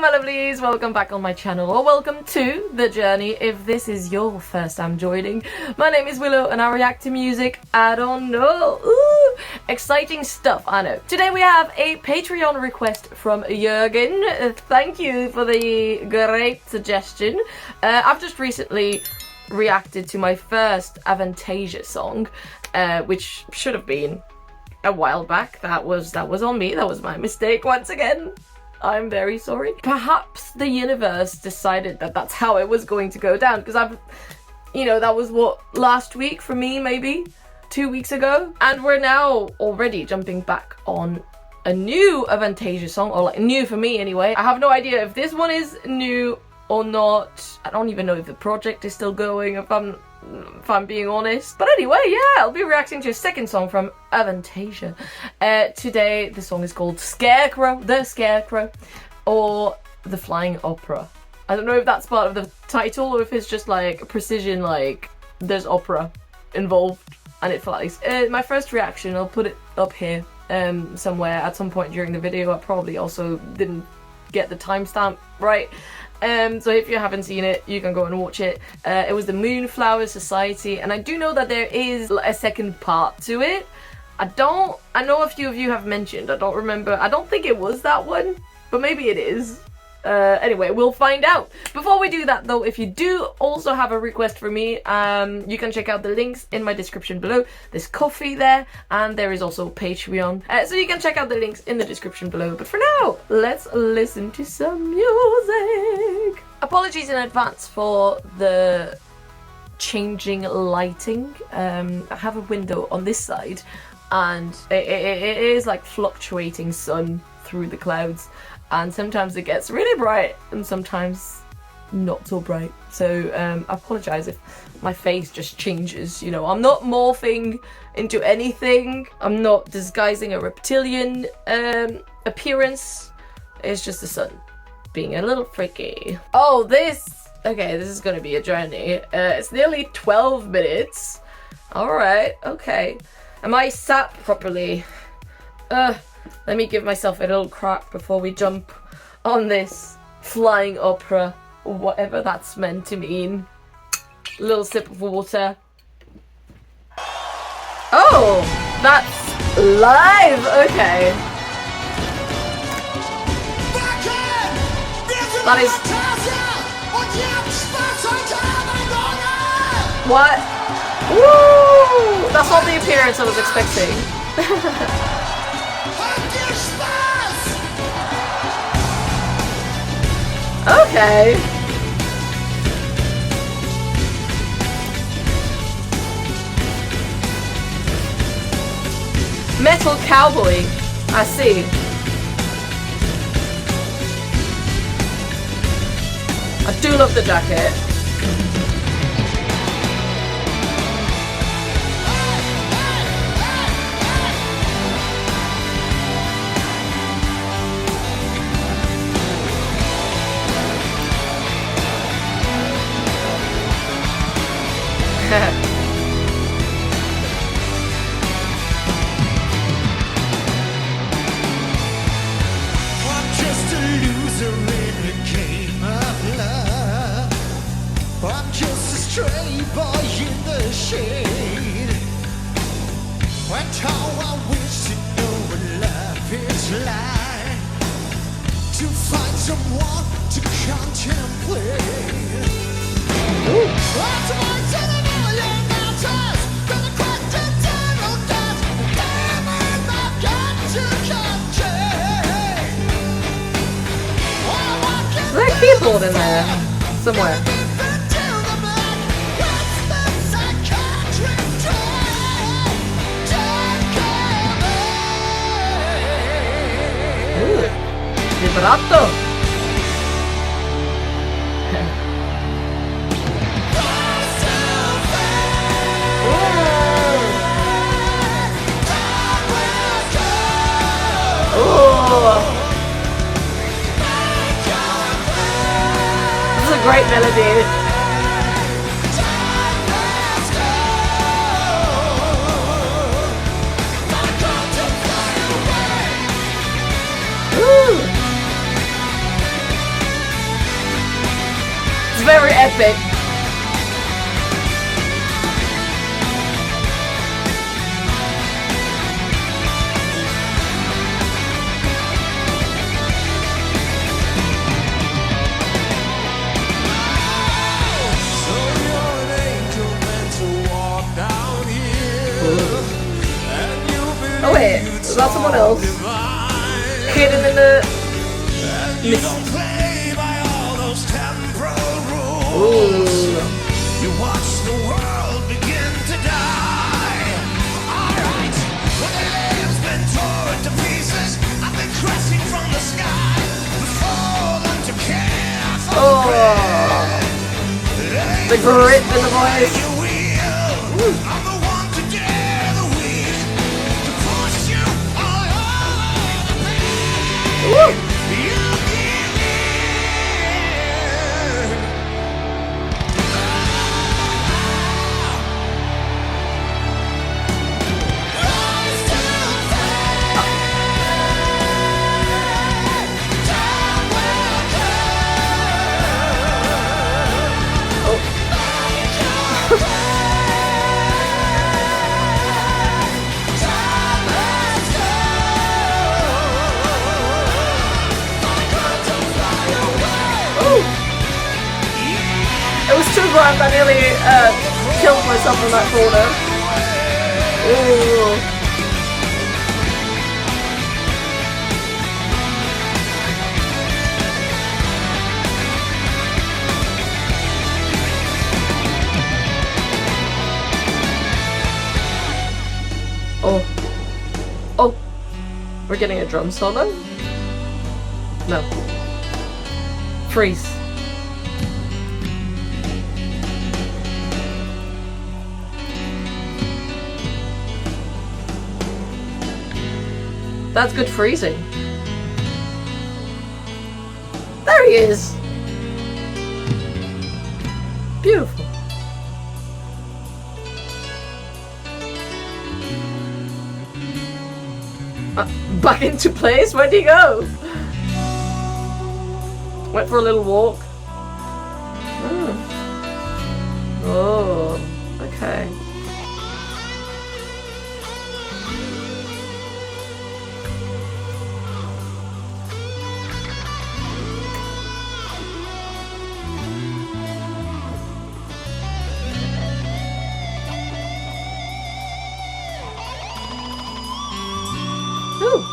my lovelies, welcome back on my channel, or welcome to the journey if this is your first time joining. My name is Willow and I react to music. I don't know. Ooh, exciting stuff, I know. Today we have a Patreon request from Jürgen. Thank you for the great suggestion. I've just recently reacted to my first AVANTASIA song, which should have been a while back. That was on me. That was my mistake once again. I'm very sorry. Perhaps the universe decided that that's how it was going to go down, because that was what, last week for me, maybe 2 weeks ago, and we're now already jumping back on a new AVANTASIA song, or like new for me anyway. I have no idea if this one is new or not. I don't even know if the project is still going, if I'm being honest. But anyway, yeah, I'll be reacting to a second song from AVANTASIA. Today, the song is called Scarecrow, The Scarecrow, or The Flying Opera. I don't know if that's part of the title or if it's just like a precision, like there's opera involved and it flies. My first reaction, I'll put it up here somewhere at some point during the video. I probably also didn't get the timestamp right. So if you haven't seen it, you can go and watch it. It was the Moonflower Society, and I do know that there is a second part to it. I know a few of you have mentioned, I don't remember, I don't think it was that one, but maybe it is. Anyway, we'll find out. Before we do that though, if you do also have a request for me, you can check out the links in my description below. There's coffee there, and there is also Patreon. So you can check out the links in the description below. But for now, let's listen to some music. Apologies in advance for the changing lighting. I have a window on this side, and it is like fluctuating sun through the clouds. And sometimes it gets really bright and sometimes not so bright. So I apologise if my face just changes, you know. I'm not morphing into anything. I'm not disguising a reptilian appearance. It's just the sun being a little freaky. Oh, this is gonna be a journey. It's nearly 12 minutes. Alright, okay. Am I sat properly? Let me give myself a little crack before we jump on this flying opera, or whatever that's meant to mean. A little sip of water. Oh, that's live. Okay. That is. What? Woo! That's not the appearance I was expecting. Okay. Metal cowboy. I see. I do love the jacket. I'm just a loser in the game of love. I'm just a stray boy in the shade. And how I wish to know what love is like, to find someone to contemplate. Is there a keyboard in there somewhere? Ooh, vibrato. This is a great melody. epic. So you're an angel meant to walk down here. And you Oh wait, believe is that someone else? divine. Hidden in the You mist. don't play by all those temporal rules. Ooh. You watch the world begin to die. Alright, when the lamb's been torn to pieces, I've been crashing from the sky before them to care for Oh, the grip in the voice. you will. I'm the one to dare the weak, to push you all over the pain. Woo. You give in. It was too grand. I nearly killed myself in that corner. Ooh. Oh. Oh. We're getting a drum solo? No. Freeze. That's good freezing. There he is. Beautiful. Back into place? Where'd he go? Went for a little walk. Oh, okay. Ooh.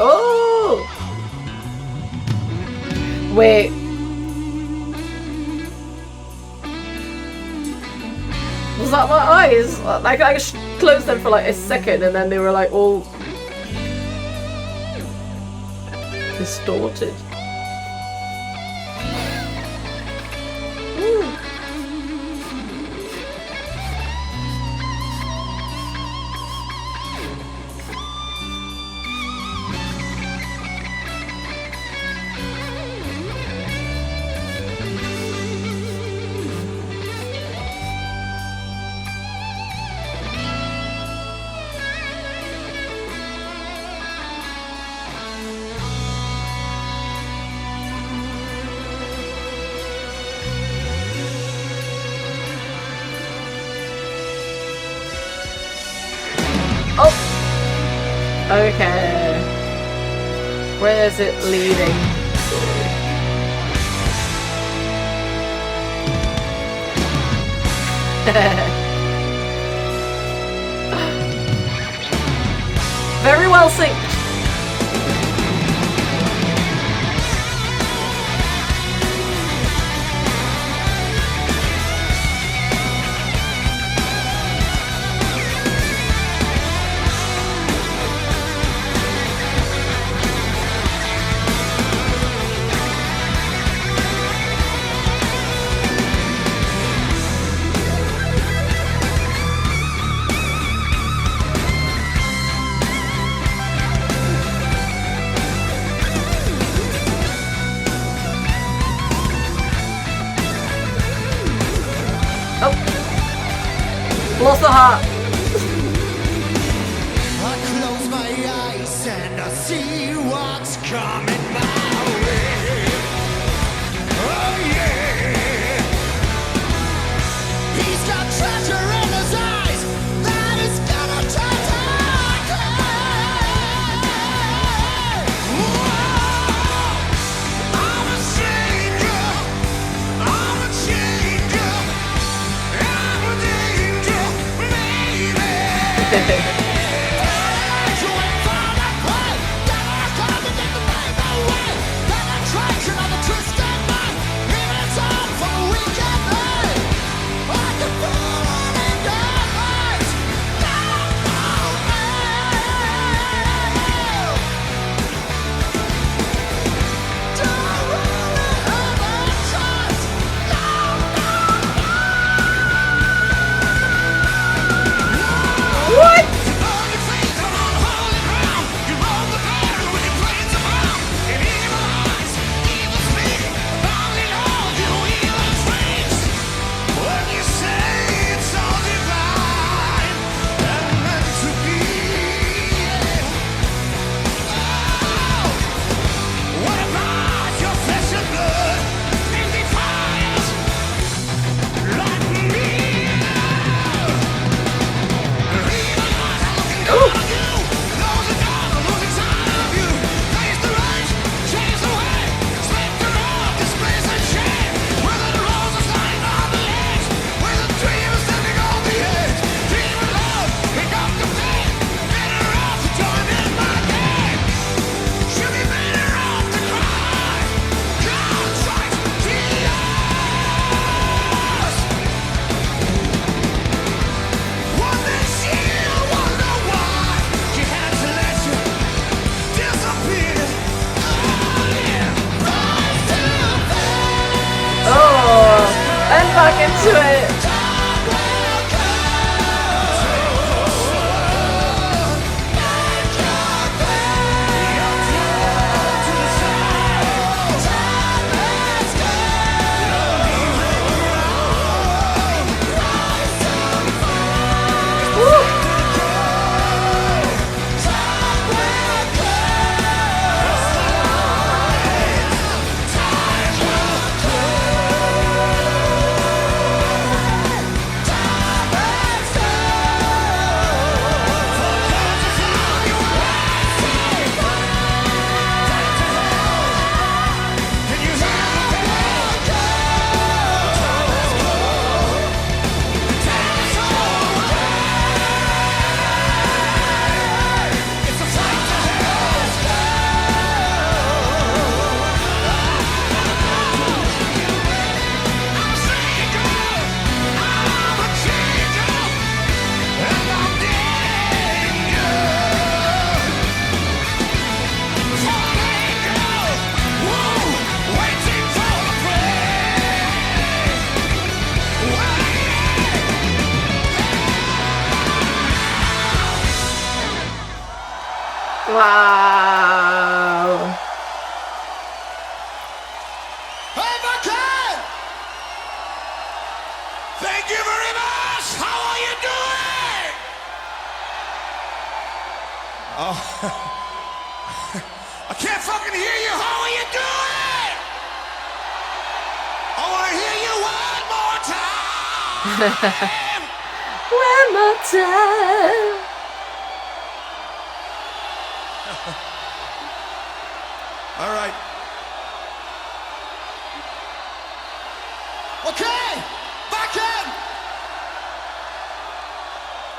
Oh! Wait. Was that my eyes? Like I just closed them for like a second and then they were like all distorted. Okay. Where is it leading? Very well synced. Lost the heart. I close my eyes and I see what's coming my way. Oh yeah. He's got treasure in his eyes that is gonna turn to gold. I'm a stranger. I'm a changer. I'm a danger, baby. Back into it. Wow. Hey, Bucket! Thank you very much! How are you doing? Oh, I can't fucking hear you! How are you doing? I want to hear you one more time! One more time. All right. Okay, Wacken!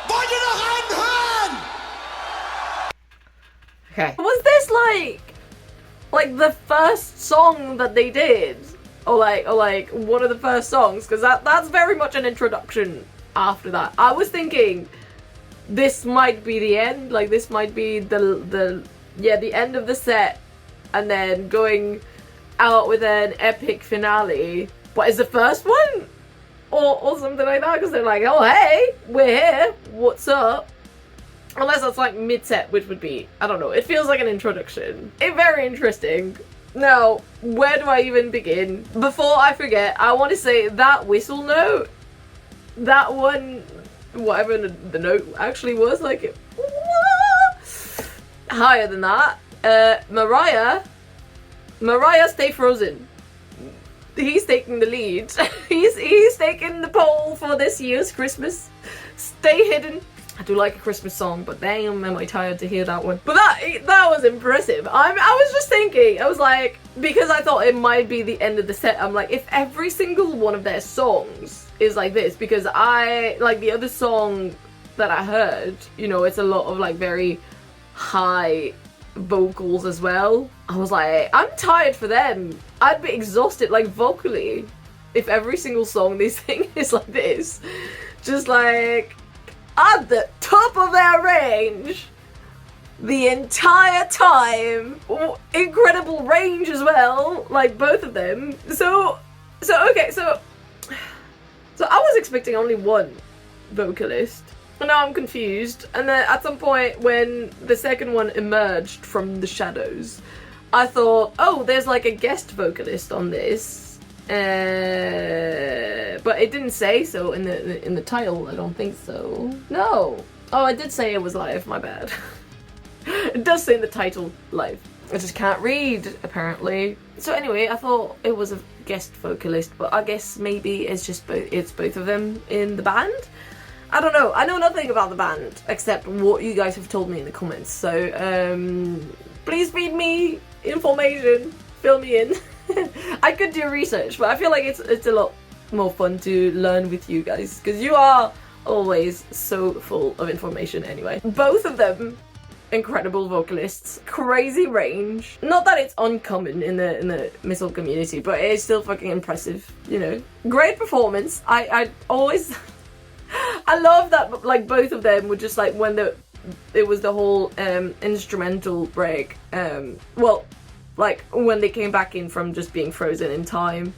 Wollt ihr noch einen hören? Okay. Was this like the first song that they did? Or like one of the first songs? Because that's very much an introduction after that. I was thinking this might be the end, like this might be the end of the set, and then going out with an epic finale. What is the first one? Or something like that, because they're like, oh hey, we're here, what's up? Unless that's like mid-set, which would be, I don't know, it feels like an introduction. It's very interesting. Now, where do I even begin? Before I forget, I want to say that whistle note, that one whatever the note actually was, like higher than that. Mariah, stay frozen. He's taking the lead. he's taking the pole for this year's Christmas. Stay hidden. I do like a Christmas song, but damn, am I tired to hear that one. But that was impressive. I was just thinking, I was like, because I thought it might be the end of the set, I'm like, if every single one of their songs is like this, because I, like the other song that I heard, you know, it's a lot of like very high vocals as well. I was like, I'm tired for them. I'd be exhausted, like vocally, if every single song they sing is like this. Just like at the top of their range the entire time. Incredible range as well, like both of them. So I was expecting only one vocalist. And now I'm confused. And then at some point when the second one emerged from the shadows, I thought, oh, there's like a guest vocalist on this. But it didn't say so in the title. I don't think so. No. Oh, I did say it was live. My bad. It does say in the title live. I just can't read apparently. So anyway, I thought it was a guest vocalist, but I guess maybe it's just both of them in the band. I don't know. I know nothing about the band except what you guys have told me in the comments. So please feed me information. Fill me in. I could do research, but I feel like it's a lot more fun to learn with you guys because you are always so full of information anyway. Both of them incredible vocalists, crazy range. Not that it's uncommon in the missile community, but it is still fucking impressive, you know. Great performance. I always I love that, like both of them were just like when it was the whole instrumental break. Well, like when they came back in from just being frozen in time.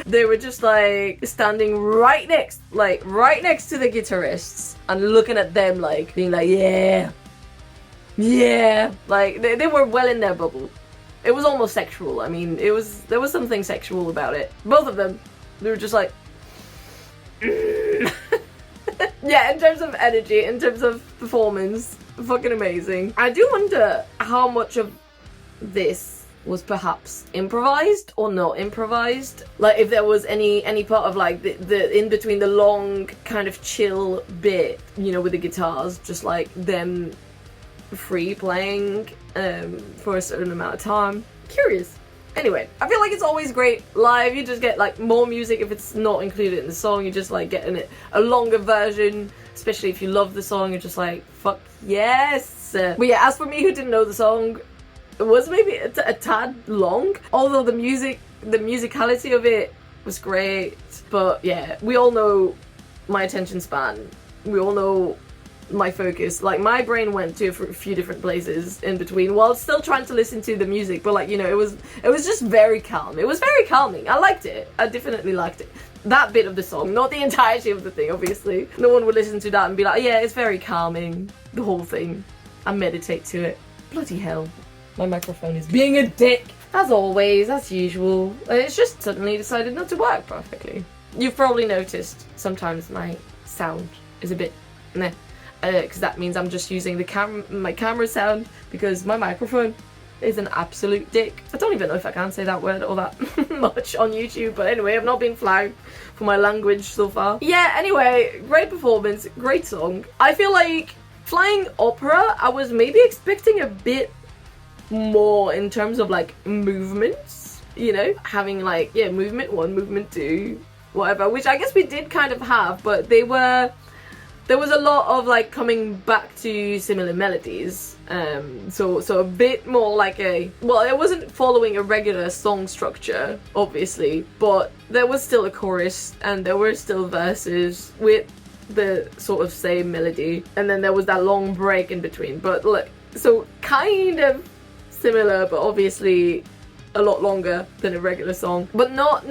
They were just like standing right next to the guitarists and looking at them like being like, yeah, like they were well in their bubble. It was almost sexual. I mean, there was something sexual about it. Both of them, they were just like yeah, in terms of energy, in terms of performance, fucking amazing. I do wonder how much of this was perhaps improvised or not improvised. Like if there was any part of like the in between the long kind of chill bit, you know, with the guitars, just like them free playing for a certain amount of time. Curious. Anyway, I feel like it's always great live. You just get like more music if it's not included in the song. You just like getting it a longer version, especially if you love the song. You're just like, fuck yes. But yeah, as for me who didn't know the song, it was maybe a tad long. Although the musicality of it was great. But yeah, we all know my attention span. We all know my focus. Like my brain went to a few different places in between while still trying to listen to the music, but like, you know, it was just very calm. It was very calming. I liked it. I definitely liked it. That bit of the song, not the entirety of the thing, obviously. No one would listen to that and be like, yeah, it's very calming, the whole thing. I meditate to it. Bloody hell. My microphone is being a dick. As always, as usual. It's just suddenly decided not to work perfectly. You've probably noticed sometimes my sound is a bit meh. Because that means I'm just using my camera sound because my microphone is an absolute dick. I don't even know if I can say that word all that much on YouTube, but anyway, I've not been flagged for my language so far. Yeah, anyway, great performance, great song. I feel like Flying Opera, I was maybe expecting a bit more in terms of like movements, you know, having like, yeah, movement 1, movement 2, whatever, which I guess we did kind of have, but there was a lot of like coming back to similar melodies, so a bit more like it wasn't following a regular song structure, obviously, but there was still a chorus and there were still verses with the sort of same melody, and then there was that long break in between, but like, so kind of similar, but obviously a lot longer than a regular song, but not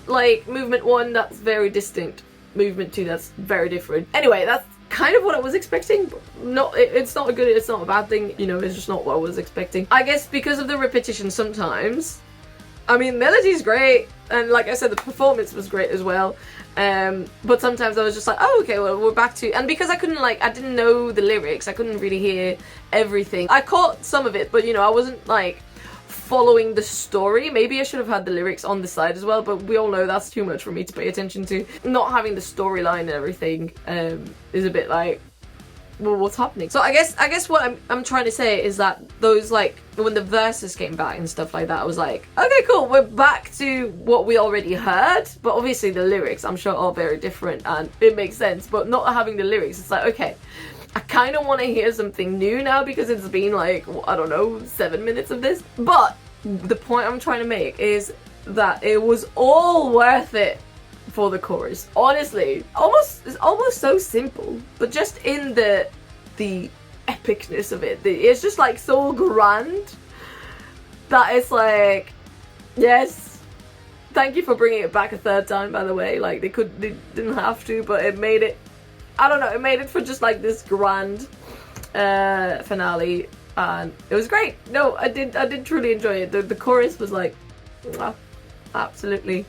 like movement 1 that's very distinct, movement 2 that's very different. Anyway, that's kind of what I was expecting, but it's not a good, it's not a bad thing, you know, it's just not what I was expecting. I guess because of the repetition sometimes. I mean, melody's great, And like I said, the performance was great as well. But sometimes I was just like, oh, okay, well, we're back to... And because I didn't know the lyrics, I couldn't really hear everything. I caught some of it, but, you know, I wasn't, like, following the story. Maybe I should have had the lyrics on the side as well, but we all know that's too much for me to pay attention to. Not having the storyline and everything is a bit like, well, what's happening? So I guess what I'm trying to say is that those, like, when the verses came back and stuff like that, I was like, okay, cool, we're back to what we already heard. But obviously the lyrics, I'm sure, are very different and it makes sense. But not having the lyrics, it's like, okay, I kind of want to hear something new now because it's been like, I don't know, 7 minutes of this. But the point I'm trying to make is that it was all worth it for the chorus. Honestly, it's almost so simple, but just in the epicness of it, it's just like so grand that it's like, yes, thank you for bringing it back a third time, by the way. Like, they didn't have to, but it made it, I don't know, it made it for just like this grand finale, and it was great. No, I did truly enjoy it. The chorus was like, wow, absolutely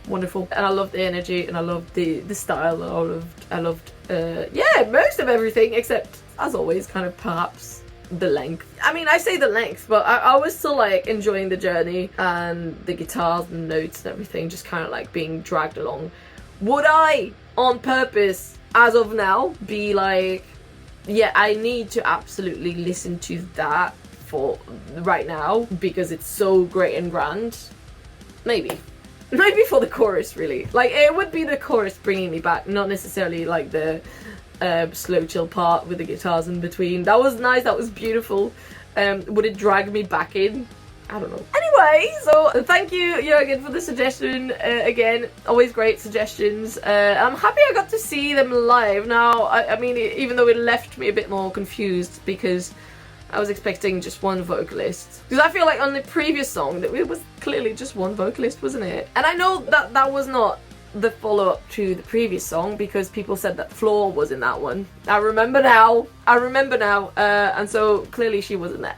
wonderful, and I loved the energy, and I loved the style, and I loved yeah, most of everything, except, as always, kind of perhaps the length. I mean, I say the length, but I was still like enjoying the journey and the guitars and notes and everything, just kind of like being dragged along. Would I, on purpose, as of now, be like, yeah, I need to absolutely listen to that for right now because it's so great and grand? Maybe for the chorus, really. Like, it would be the chorus bringing me back, not necessarily like the slow chill part with the guitars in between. That was nice, that was beautiful. Would it drag me back in? I don't know. Anyway, so thank you, Jürgen, for the suggestion. Again, always great suggestions. I'm happy I got to see them live. Now, I mean, even though it left me a bit more confused because I was expecting just one vocalist. Because I feel like on the previous song, it was clearly just one vocalist, wasn't it? And I know that that was not the follow-up to the previous song because people said that Floor was in that one. I remember now. And so clearly she wasn't there.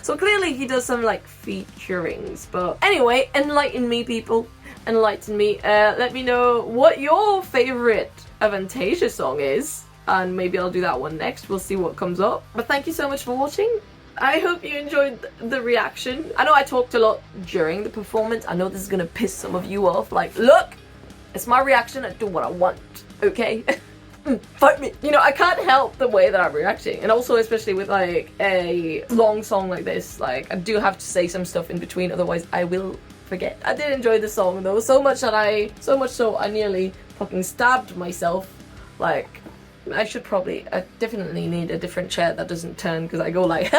So clearly he does some like featurings. But anyway, enlighten me, people. Enlighten me. Let me know what your favorite AVANTASIA song is. And maybe I'll do that one next. We'll see what comes up. But thank you so much for watching. I hope you enjoyed the reaction. I know I talked a lot during the performance. I know this is gonna piss some of you off. Like, look, it's my reaction. I do what I want, okay? Fight me. You know, I can't help the way that I'm reacting. And also, especially with like a long song like this, like I do have to say some stuff in between, otherwise I will forget. I did enjoy the song though, so much so I nearly fucking stabbed myself. Like, I definitely need a different chair that doesn't turn because I go like,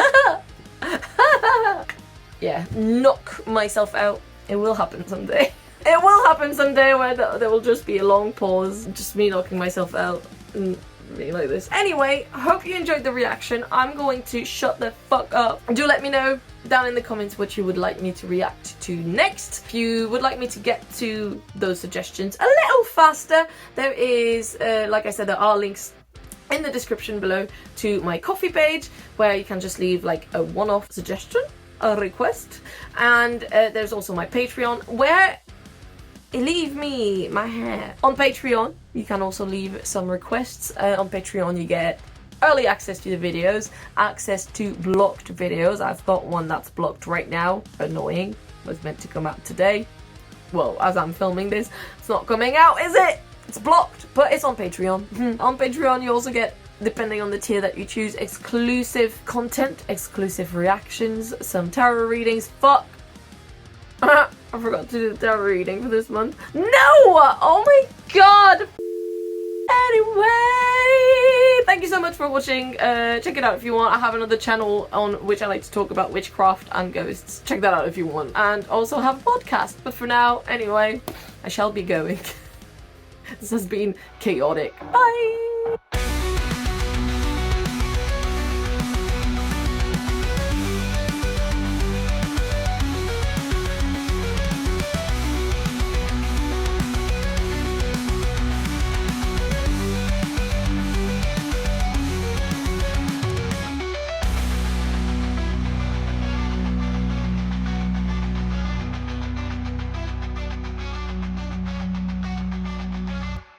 yeah, knock myself out. It will happen someday. It will happen someday where there will just be a long pause, just me knocking myself out and being like this. Anyway, I hope you enjoyed the reaction. I'm going to shut the fuck up. Do let me know down in the comments what you would like me to react to next. If you would like me to get to those suggestions a little faster, there is, like I said, there are links in the description below to my Ko-fi page where you can just leave like a one-off suggestion, a request, and there's also my Patreon where leave me my hair. On Patreon you can also leave some requests. On Patreon you get early access to the videos, access to blocked videos. I've got one that's blocked right now, annoying, was meant to come out today. Well, as I'm filming this, it's not coming out, is it? It's blocked, but it's on Patreon. On Patreon you also get, depending on the tier that you choose, exclusive content, exclusive reactions, some tarot readings. Fuck! I forgot to do the tarot reading for this month. No! Oh my god! Anyway, thank you so much for watching. Check it out if you want. I have another channel on which I like to talk about witchcraft and ghosts. Check that out if you want. And also have a podcast. But for now, anyway, I shall be going. This has been chaotic. Bye!